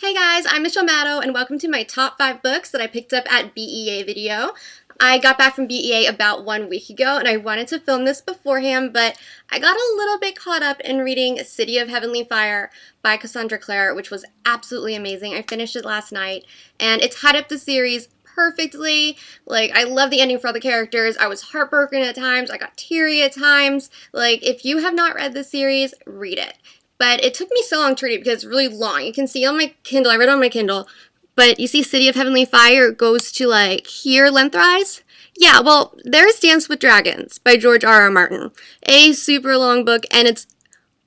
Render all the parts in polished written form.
Hey guys, I'm Michelle Maddow and welcome to my top 5 books that I picked up at BEA video. I got back from BEA about 1 week ago and I wanted to film this beforehand, but I got a little bit caught up in reading City of Heavenly Fire by Cassandra Clare, which was absolutely amazing. I finished it last night and it tied up the series perfectly. Like, I love the ending for all the characters. I was heartbroken at times. I got teary at times. Like, if you have not read the series, read it. But it took me so long to read it because it's really long. You can see on my Kindle, I read it on my Kindle, but you see City of Heavenly Fire goes to like here lengthwise. Yeah, well, there's Dance with Dragons by George R.R. Martin. A super long book, and it's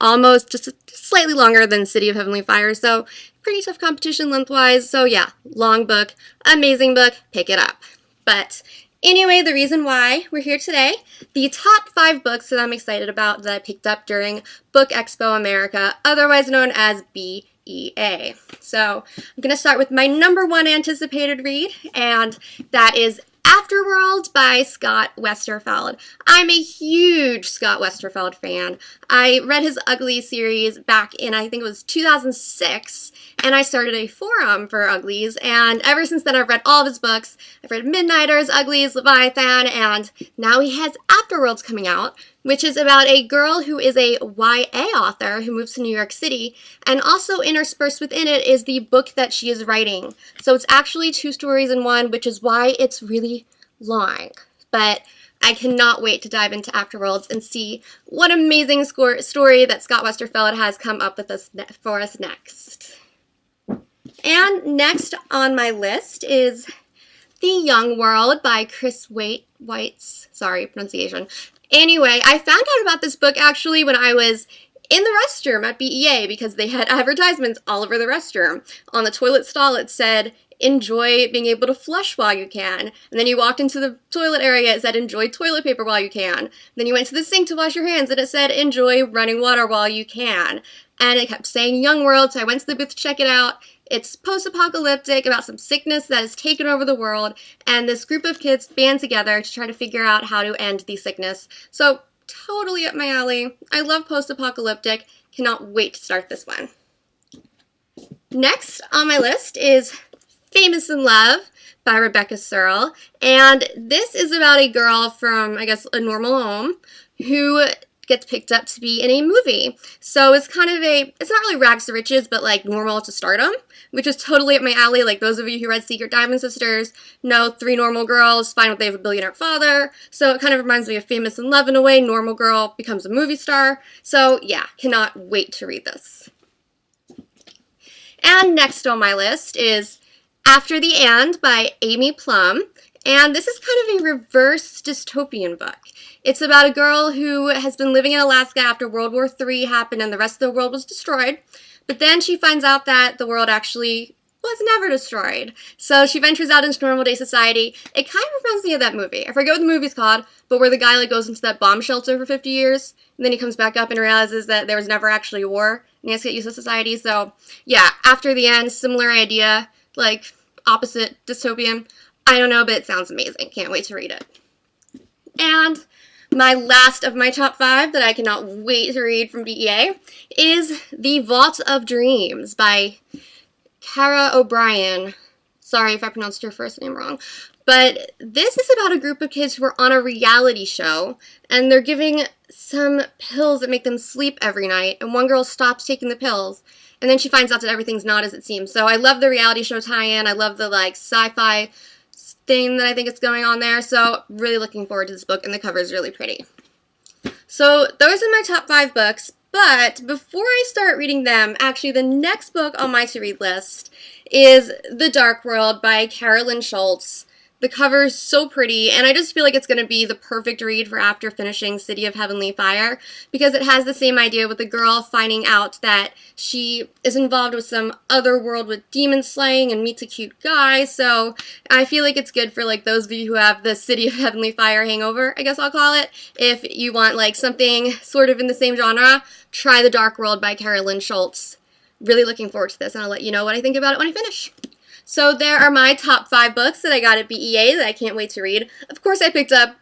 almost just slightly longer than City of Heavenly Fire, so pretty tough competition lengthwise. So yeah, long book, amazing book, pick it up. But anyway, the reason why we're here today, the top 5 books that I'm excited about that I picked up during Book Expo America, otherwise known as BEA. So I'm going to start with my number 1 anticipated read, and that is Afterworld by Scott Westerfeld. I'm a huge Scott Westerfeld fan. I read his Ugly series back in, I think it was 2006, and I started a forum for Uglies, and ever since then I've read all of his books. I've read Midnighters, Uglies, Leviathan, and now he has Afterworlds coming out, which is about a girl who is a YA author who moves to New York City, and also interspersed within it is the book that she is writing. So it's actually 2 stories in one, which is why it's really long. But I cannot wait to dive into Afterworlds and see what amazing story that Scott Westerfeld has come up with for us next. And next on my list is The Young World by Chris Weitz. Sorry, pronunciation. Anyway, I found out about this book actually when I was in the restroom at BEA because they had advertisements all over the restroom. On the toilet stall it said, enjoy being able to flush while you can. And then you walked into the toilet area, it said, enjoy toilet paper while you can. Then you went to the sink to wash your hands and it said, enjoy running water while you can. And it kept saying Young World, so I went to the booth to check it out. It's post-apocalyptic about some sickness that has taken over the world, and this group of kids band together to try to figure out how to end the sickness. So, totally up my alley. I love post-apocalyptic. Cannot wait to start this one. Next on my list is Famous in Love by Rebecca Searle, and this is about a girl from, I guess, a normal home who gets picked up to be in a movie. So it's kind of it's not really rags to riches, but like normal to stardom, which is totally up my alley. Like those of you who read Secret Diamond Sisters know 3 normal girls find out they have a billionaire father. So it kind of reminds me of Famous in Love in a way. Normal girl becomes a movie star. So yeah, cannot wait to read this. And next on my list is After the And by Amy Plum. And this is kind of a reverse dystopian book. It's about a girl who has been living in Alaska after World War III happened and the rest of the world was destroyed. But then she finds out that the world actually was never destroyed. So she ventures out into normal day society. It kind of reminds me of that movie. I forget what the movie's called, but where the guy like goes into that bomb shelter for 50 years, and then he comes back up and realizes that there was never actually a war, and he has to get used to society. So yeah, After the End, similar idea, like opposite dystopian. I don't know, but it sounds amazing. Can't wait to read it. And my last of my top 5 that I cannot wait to read from BEA is The Vault of Dreams by Cara O'Brien. Sorry if I pronounced her first name wrong. But this is about a group of kids who are on a reality show, and they're giving some pills that make them sleep every night, and one girl stops taking the pills, and then she finds out that everything's not as it seems. So I love the reality show tie-in. I love the like sci-fi thing that I think is going on there, so really looking forward to this book, and the cover is really pretty. So those are my top 5 books, but before I start reading them, actually the next book on my to-read list is The Dark World by Carolyn Schultz. The cover is so pretty, and I just feel like it's going to be the perfect read for after finishing City of Heavenly Fire, because it has the same idea with the girl finding out that she is involved with some other world with demon slaying and meets a cute guy, so I feel like it's good for like those of you who have the City of Heavenly Fire hangover, I guess I'll call it. If you want like something sort of in the same genre, try The Dark World by Carolyn Schultz. Really looking forward to this, and I'll let you know what I think about it when I finish. So there are my top 5 books that I got at BEA that I can't wait to read. Of course, I picked up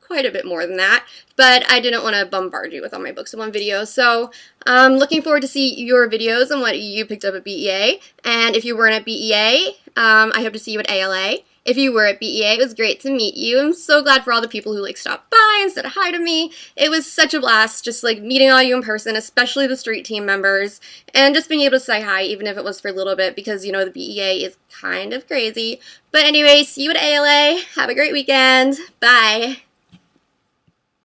quite a bit more than that, but I didn't want to bombard you with all my books in one video. So looking forward to see your videos and what you picked up at BEA. And if you weren't at BEA, I hope to see you at ALA. If you were at BEA, it was great to meet you. I'm so glad for all the people who like stopped by and said hi to me. It was such a blast just like meeting all you in person, especially the street team members, and just being able to say hi even if it was for a little bit because, you know, the BEA is kind of crazy. But anyway, see you at ALA. Have a great weekend. Bye.